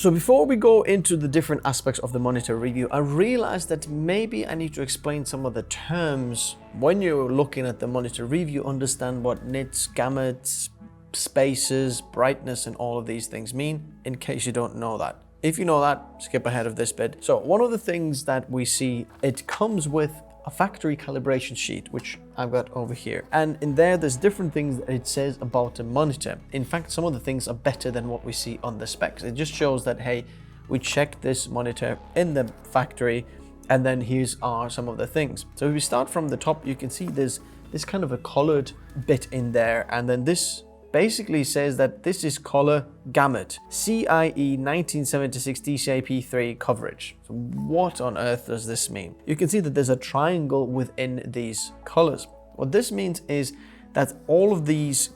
So before we go into the different aspects of the monitor review, I realized that maybe I need to explain some of the terms. When you're looking at the monitor review, understand what nits, gamuts, spaces, brightness, and all of these things mean, in case you don't know that. If you know that, skip ahead of this bit. So one of the things that we see, it comes with a factory calibration sheet, which I've got over here. And in there's different things that it says about the monitor. In fact, some of the things are better than what we see on the specs. It just shows that, hey, we checked this monitor in the factory, and then here's some of the things. So if we start from the top, you can see there's this kind of a colored bit in there. And then this basically says that this is color gamut, CIE 1976 DCI-P3 coverage. So what on earth does this mean? You can see that there's a triangle within these colors. What this means is that all of these,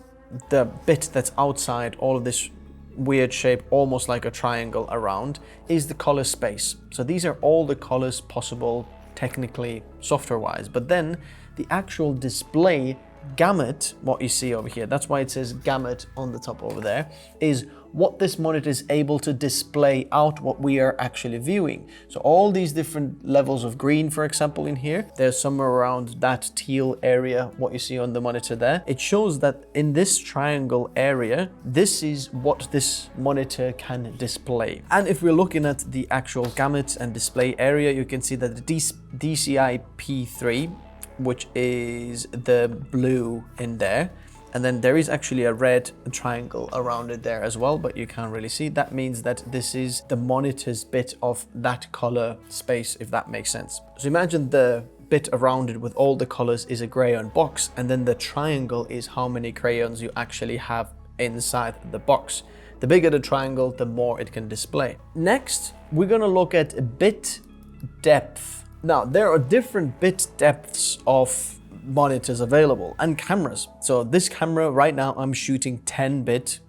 the bit that's outside, all of this weird shape, almost like a triangle around, is the color space. So these are all the colors possible, technically, software-wise. But then the actual display gamut, what you see over here, that's why it says gamut on the top over there, is what this monitor is able to display out what we are actually viewing. So all these different levels of green, for example, in here, there's somewhere around that teal area, what you see on the monitor there. It shows that in this triangle area, this is what this monitor can display. And if we're looking at the actual gamut and display area, you can see that the DCI-P3, which is the blue in there, and then there is actually a red triangle around it there as well, but you can't really see. That means that this is the monitor's bit of that color space, if that makes sense. So imagine the bit around it with all the colors is a crayon box, and then the triangle is how many crayons you actually have inside the box. The bigger the triangle, the more it can display. Next, we're gonna look at bit depth. Now, there are different bit depths of monitors available and cameras. So this camera right now, I'm shooting 10-bit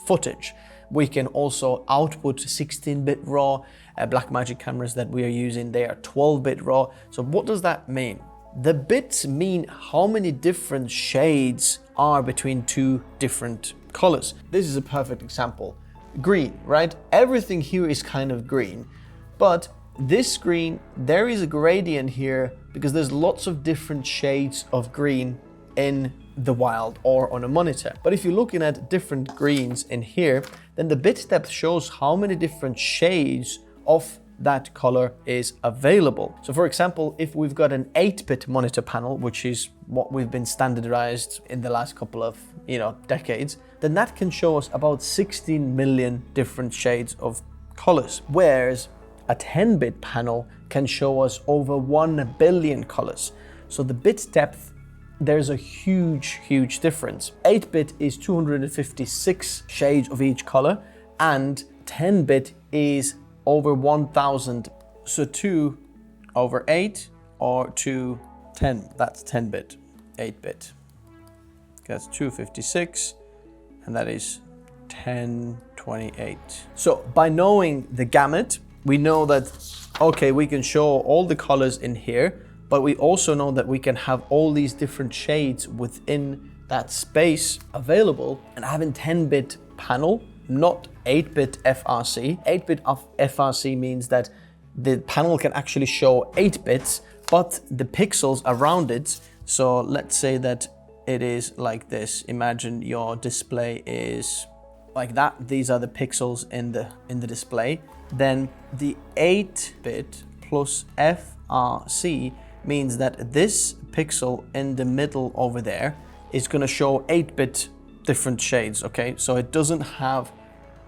footage. We can also output 16-bit RAW. Blackmagic cameras that we are using, they are 12-bit RAW. So what does that mean? The bits mean how many different shades are between two different colors. This is a perfect example. Green, right? Everything here is kind of green, but this green, there is a gradient here because there's lots of different shades of green in the wild or on a monitor. But if you're looking at different greens in here, then the bit depth shows how many different shades of that color is available. So for example, if we've got an 8-bit monitor panel, which is what we've been standardized in the last couple of decades, then that can show us about 16 million different shades of colors. Whereas a 10-bit panel can show us over 1 billion colors. So the bit depth, there's a huge difference. 8-bit is 256 shades of each color, and 10-bit is over 1000. So 2 over 8 or 2, 10, that's 10-bit, 8-bit. That's 256, and that is 1028. So by knowing the gamut, we know that, okay, we can show all the colors in here, but we also know that we can have all these different shades within that space available. And having 10-bit panel, not 8-bit FRC. 8-bit of FRC means that the panel can actually show 8 bits, but the pixels around it, so let's say that it is like this. Imagine your display is like that. These are the pixels in the display. Then the 8-bit plus FRC means that this pixel in the middle over there is going to show 8-bit different shades, okay? So it doesn't have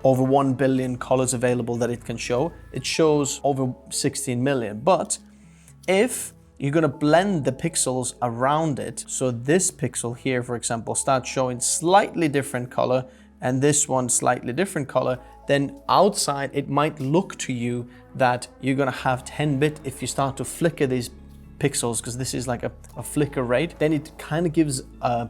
over 1 billion colors available that it can show. It shows over 16 million. But if you're going to blend the pixels around it, so this pixel here, for example, starts showing slightly different color, and this one slightly different color, then outside it might look to you that you're gonna have 10-bit if you start to flicker these pixels, because this is like a flicker rate, then it kind of gives a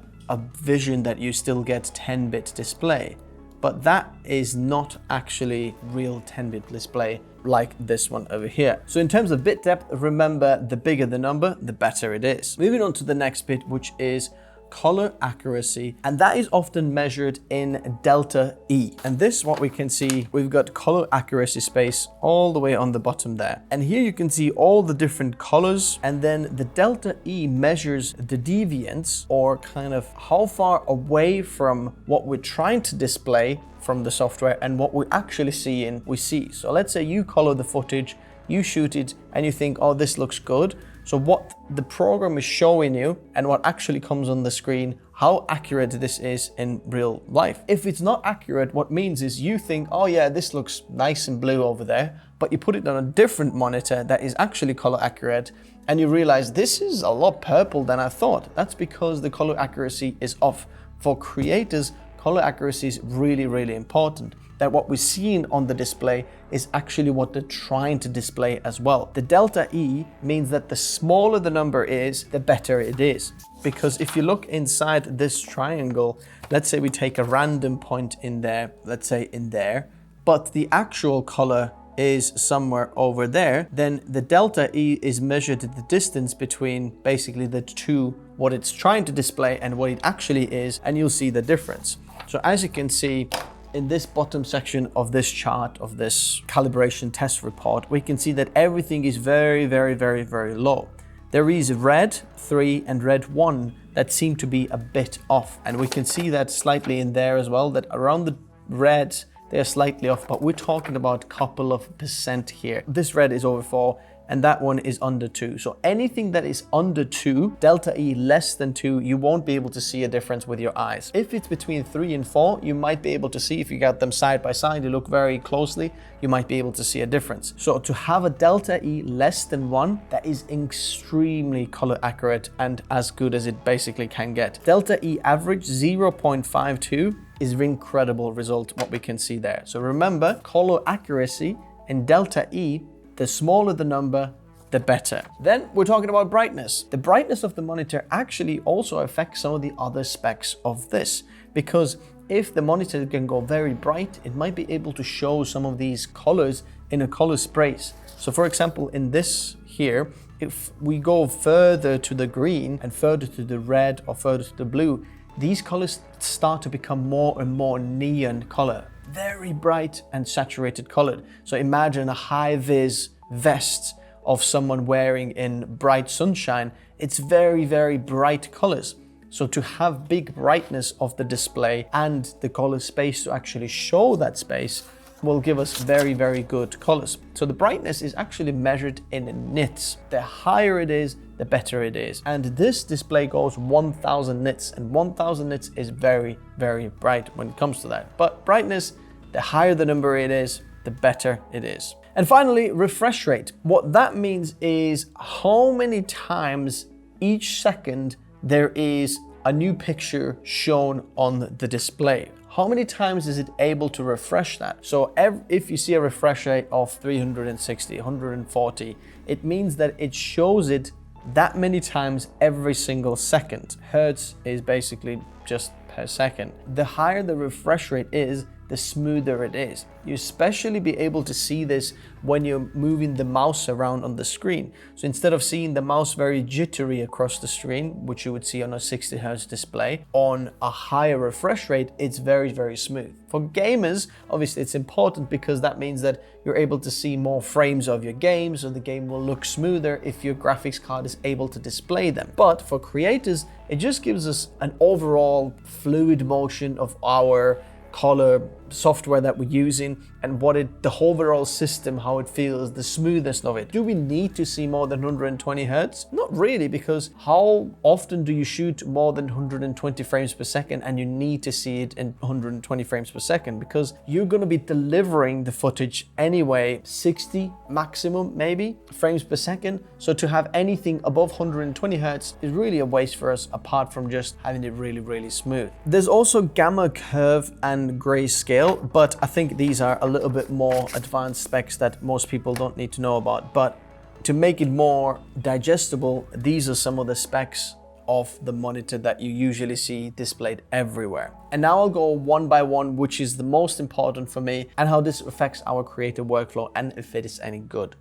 vision that you still get 10-bit display. But that is not actually real 10-bit display like this one over here. So in terms of bit depth, remember, the bigger the number, the better it is. Moving on to the next bit, which is color accuracy, and that is often measured in delta E. And this, what we can see, we've got color accuracy space all the way on the bottom there. And here you can see all the different colors, and then the delta E measures the deviance, or kind of how far away from what we're trying to display from the software and what we actually see. So let's say you color the footage, you shoot it, and you think, oh, this looks good. So what the program is showing you and what actually comes on the screen, how accurate this is in real life. If it's not accurate, what means is you think, oh yeah, this looks nice and blue over there, but you put it on a different monitor that is actually color accurate, and you realize this is a lot purple than I thought. That's because the color accuracy is off. For creators, color accuracy is really, really important. That what we're seeing on the display is actually what they're trying to display as well. The delta E means that the smaller the number is, the better it is. Because if you look inside this triangle, let's say we take a random point in there, let's say in there, but the actual color is somewhere over there, then the delta E is measured at the distance between basically the two, what it's trying to display and what it actually is, and you'll see the difference. So as you can see, in this bottom section of this chart, of this calibration test report, we can see that everything is very, very, very, very low. There is red 3 and red 1 that seem to be a bit off. And we can see that slightly in there as well, that around the red, they're slightly off, but we're talking about a couple of percent here. This red is over 4 and that one is under 2. So anything that is under 2, delta E less than 2, you won't be able to see a difference with your eyes. If it's between 3 and 4, you might be able to see. If you got them side by side, you look very closely, you might be able to see a difference. So to have a delta E less than 1, that is extremely color accurate and as good as it basically can get. Delta E average 0.52 is an incredible result, what we can see there. So remember, color accuracy and delta E, the smaller the number, the better. Then we're talking about brightness. The brightness of the monitor actually also affects some of the other specs of this, because if the monitor can go very bright, it might be able to show some of these colors in a color space. So for example, in this here, if we go further to the green and further to the red or further to the blue, these colors start to become more and more neon color. Very bright and saturated colored. So imagine a high-vis vest of someone wearing in bright sunshine. It's very, very bright colors. So to have big brightness of the display and the color space to actually show that space will give us very, very good colors. So the brightness is actually measured in nits. The higher it is, the better it is. And this display goes 1000 nits, and 1000 nits is very, very bright when it comes to that. But brightness, the higher the number it is, the better it is. And finally, refresh rate. What that means is how many times each second there is a new picture shown on the display. How many times is it able to refresh that? So if you see a refresh rate of 360, 140, it means that it shows it that many times every single second. Hertz is basically just per second. The higher the refresh rate is, the smoother it is. You especially be able to see this when you're moving the mouse around on the screen. So instead of seeing the mouse very jittery across the screen, which you would see on a 60 Hz display, on a higher refresh rate, it's very, very smooth. For gamers, obviously it's important because that means that you're able to see more frames of your game, so the game will look smoother if your graphics card is able to display them. But for creators, it just gives us an overall fluid motion of our color software that we're using and the overall system, how it feels, the smoothness of it. Do we need to see more than 120 Hertz? Not really, because how often do you shoot more than 120 frames per second and you need to see it in 120 frames per second? Because you're going to be delivering the footage anyway, 60 maximum maybe frames per second. So to have anything above 120 Hertz is really a waste for us, apart from just having it really, really smooth. There's also gamma curve and grayscale, but I think these are a little bit more advanced specs that most people don't need to know about. But to make it more digestible, these are some of the specs of the monitor that you usually see displayed everywhere. And now I'll go one by one, which is the most important for me, and how this affects our creative workflow and if it is any good.